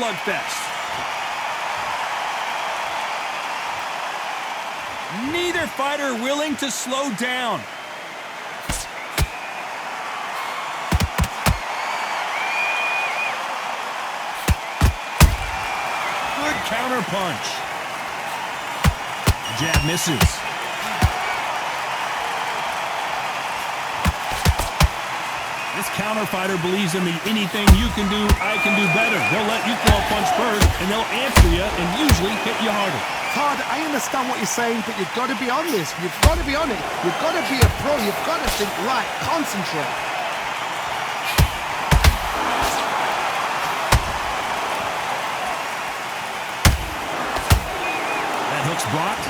slugfest. Neither fighter willing to slow down. Good counter punch. Jab misses. This counter fighter believes in the anything you can do, I can do better. They'll let you throw a punch first, and they'll answer you and usually hit you harder. Todd, I understand what you're saying, but you've got to be on this. You've got to be on it. You've got to be a pro. You've got to think right. Concentrate. That hook's blocked.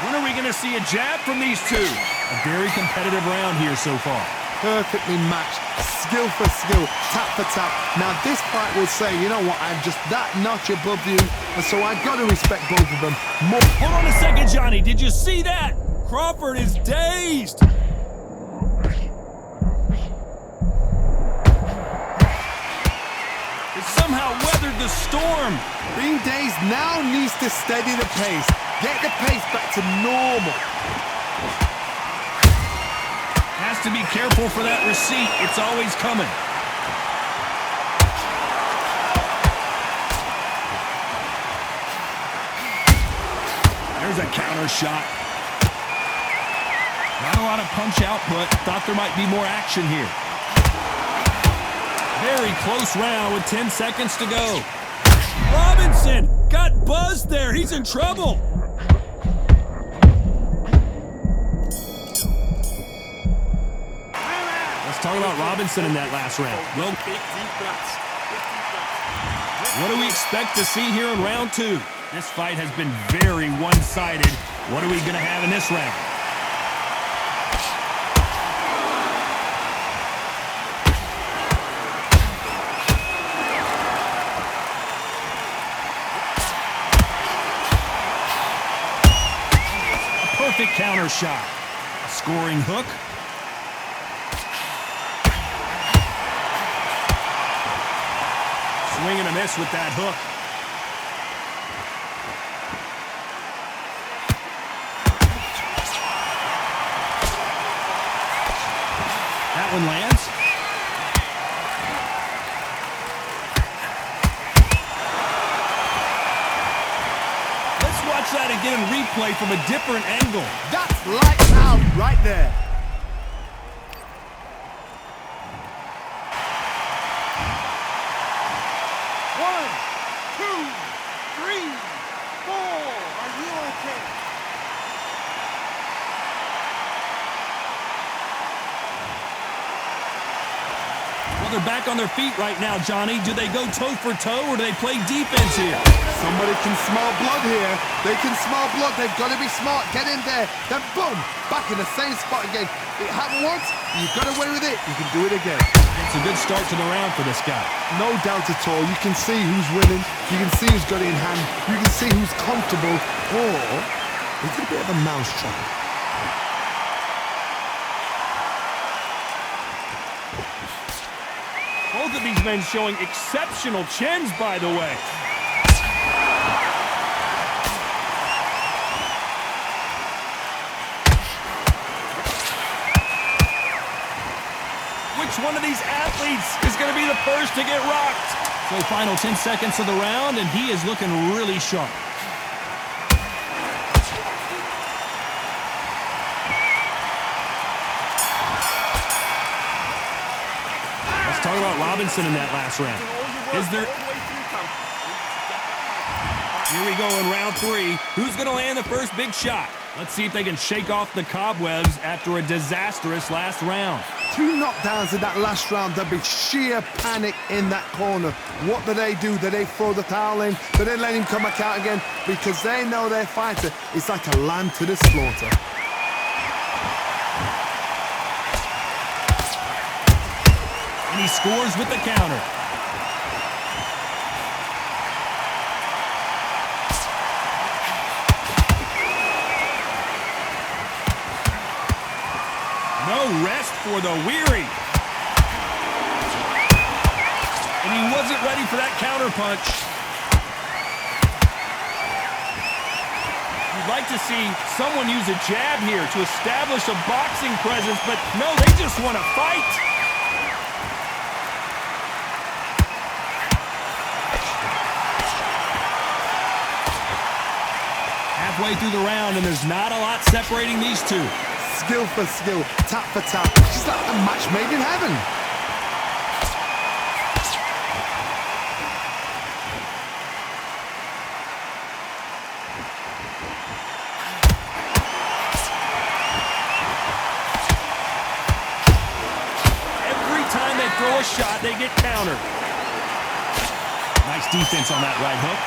When are we going to see a jab from these two? A very competitive round here so far. Perfectly matched, skill for skill, tap for tap. Now this fight will say, you know what, I'm just that notch above you, and so I've got to respect both of them more. Hold on a second, Johnny. Did you see that? Crawford is dazed. He somehow weathered the storm. Being dazed now needs to steady the pace. Get the pace back to normal. Has to be careful for that receipt. It's always coming. There's a counter shot. Not a lot of punch output. Thought there might be more action here. Very close round with 10 seconds to go. Robinson got buzzed there. He's in trouble. Let's talk about Robinson in that last round. Well, what do we expect to see here in round two? This fight has been very one-sided. What are we going to have in this round? A perfect counter shot. A scoring hook. Swing and a miss with that hook. That one lands. Let's watch that again in replay from a different angle. That's lights out right there. Well, they're back on their feet right now, Johnny. Do they go toe for toe or do they play defense here? Somebody can smell blood here. They can smell blood. They've got to be smart. Get in there. Then boom, back in the same spot again. It happened once. You've got away with it. You can do it again. It's a good start to the round for this guy. No doubt at all. You can see who's winning. You can see who's got it in hand. You can see who's comfortable. Or it's a bit of a mousetrap. Both of these men showing exceptional chins, by the way. Which one of these athletes is going to be the first to get rocked? So final 10 seconds of the round, and he is looking really sharp. Talk about Robinson in that last round. Is there... Here we go in round three. Who's going to land the first big shot? Let's see if they can shake off the cobwebs after a disastrous last round. 2 knockdowns in that last round. There'll be sheer panic in that corner. What do? Do they throw the towel in? Do they let him come back out again? Because they know their fighter is like a lamb to the slaughter. And he scores with the counter. No rest for the weary. And he wasn't ready for that counterpunch. You'd like to see someone use a jab here to establish a boxing presence, but no, they just want to fight. Halfway through the round, and there's not a lot separating these two. Skill for skill, tap for tap. She's like a match made in heaven. Every time they throw a shot, they get countered. Nice defense on that right hook.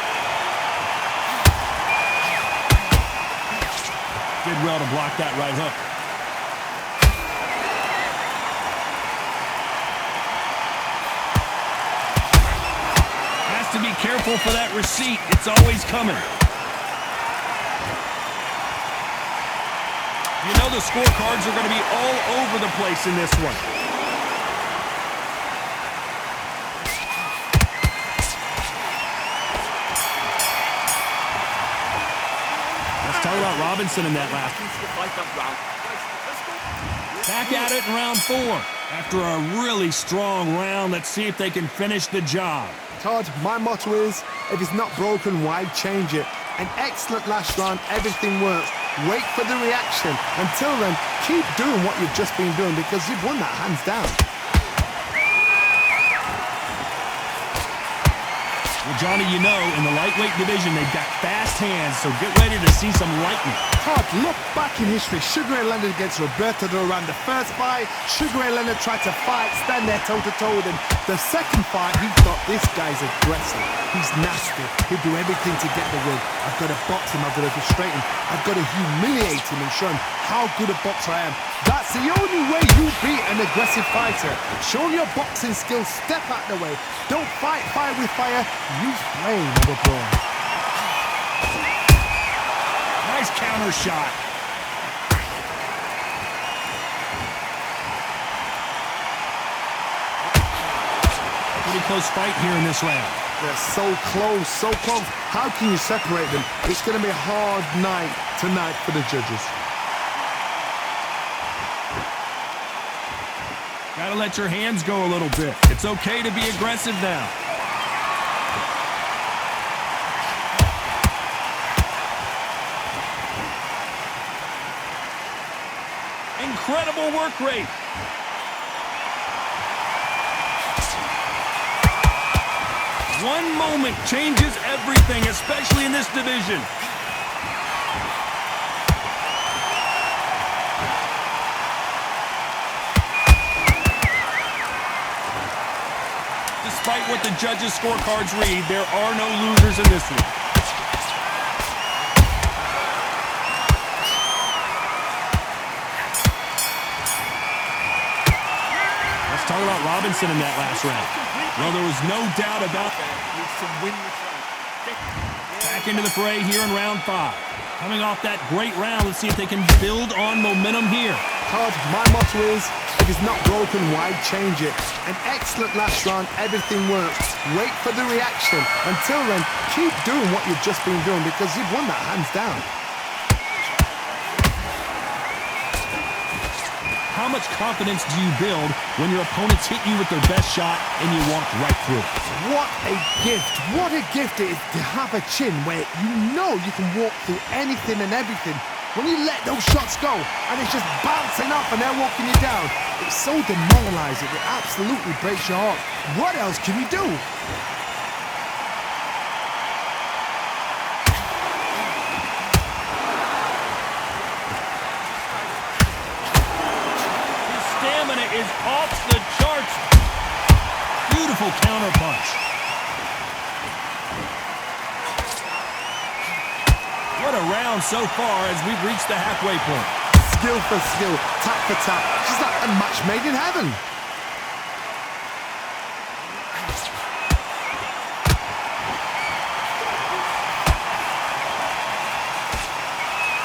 Did well to block that right hook. Has to be careful for that receipt. It's always coming. You know the scorecards are going to be all over the place in this one. Talk about Robinson in that last. Back at it in round 4. After a really strong round, let's see if they can finish the job. Todd, my motto is, if it's not broken, why change it? An excellent last round, everything works. Wait for the reaction. Until then, keep doing what you've just been doing because you've won that hands down. Well, Johnny, you know, in the lightweight division, they've got fast hands, so get ready to see some lightning. Todd, look back in history. Sugar Ray Leonard against Roberto Duran. The first fight, Sugar Ray Leonard tried to fight, stand there toe-to-toe with him. The second fight, he thought, this guy's aggressive. He's nasty. He'll do everything to get the win. I've got to box him. I've got to frustrate him. I've got to humiliate him and show him how good a boxer I am. That's the only way you beat an aggressive fighter. Show your boxing skills. Step out the way. Don't fight fire with fire. Use flame over brawn. Nice counter shot. Pretty close fight here in this round. They're so close, so close. How can you separate them? It's going to be a hard night tonight for the judges. Gotta let your hands go a little bit. It's okay to be aggressive now. Incredible work rate. One moment changes everything, especially in this division. Despite what the judges' scorecards read, there are no losers in this one. Let's talk about Robinson in that last round. Well, there was no doubt about that. Back into the fray here in round 5. Coming off that great round, let's see if they can build on momentum here. Todd, my motto is, if it's not broken, why change it? An excellent last round, everything works. Wait for the reaction. Until then, keep doing what you've just been doing because you've won that hands down. How much confidence do you build when your opponents hit you with their best shot and you walk right through it? What a gift. What a gift it is to have a chin where you know you can walk through anything and everything. When you let those shots go and it's just bouncing up and they're walking you down, it's so demoralizing. It absolutely breaks your heart. What else can you do? His stamina is off the charts. Beautiful counter punch. What a round so far as we've reached the halfway point. Skill for skill, tap for tap. She's like a match made in heaven.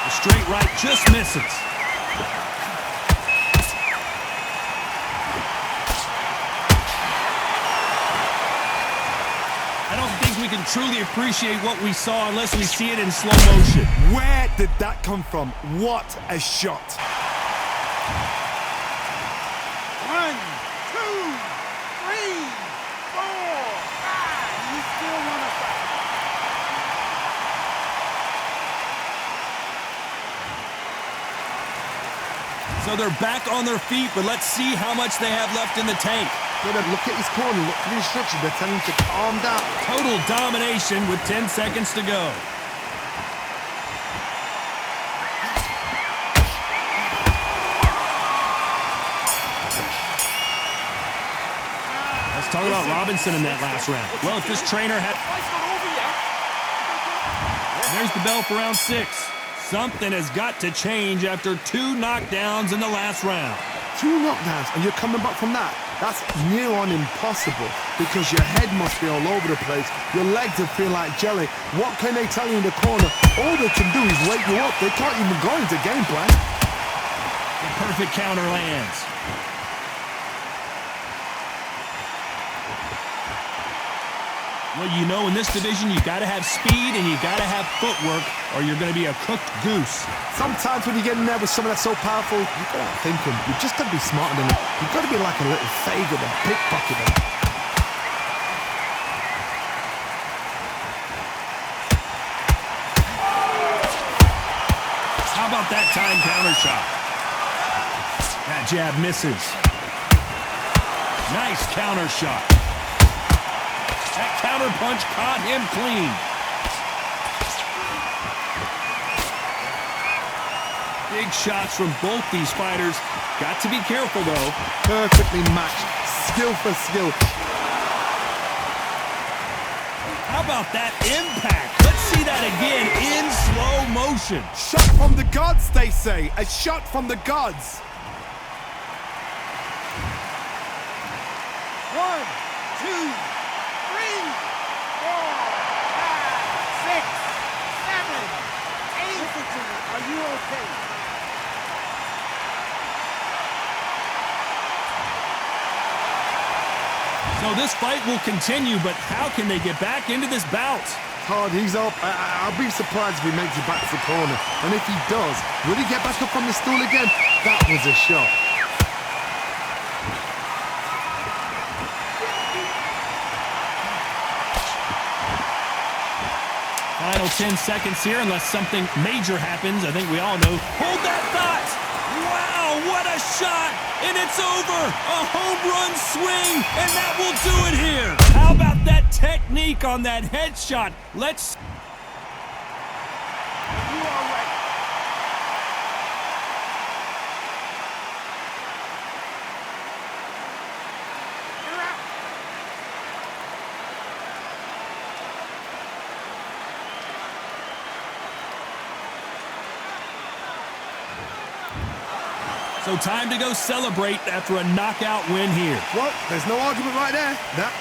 The straight right just misses. can truly appreciate what we saw unless we see it in slow motion. Where did that come from? What a shot. 1, 2, 3, 4, 5. You still want to fight. So they're back on their feet, but let's see how much they have left in the tank. Look at his corner, look at the instructions. They're telling him to calm down. Total domination with 10 seconds to go. Let's talk about Robinson in that last round. Well, if this trainer had... There's the bell for round 6. Something has got to change after 2 knockdowns in the last round. 2 knockdowns, and you're coming back from that. That's near on impossible because your head must be all over the place. Your legs will feel like jelly. What can they tell you in the corner? All they can do is wake you up. They can't even go into game plan. The perfect counter lands. Well, you know, in this division, you got to have speed and you got to have footwork or you're going to be a cooked goose. Sometimes when you get in there with someone that's so powerful, you've got to outthink them. You've just got to be smarter than them. You've got to be like a little faggot and pickpocket them. How about that time counter shot? That jab misses. Nice counter shot. That counter punch caught him clean. Big shots from both these fighters. Got to be careful, though. Perfectly matched. Skill for skill. How about that impact? Let's see that again in slow motion. Shot from the gods, they say. A shot from the gods. 1, 2, 3, 4, 5, 6, 7, 8. Listen to me. Are you okay? So this fight will continue, but how can they get back into this bout? Hard, he's up. I'll be surprised if he makes it back to the corner. And if he does, will he get back up on the stool again? That was a shot. Final 10 seconds here, unless something major happens. I think we all know. Hold that thought! Wow, what a shot! And it's over! A home run swing, and that will do it here! How about that technique on that headshot? Let's... You all right? You're out. So time to go celebrate after a knockout win here. Well, there's no argument right there. That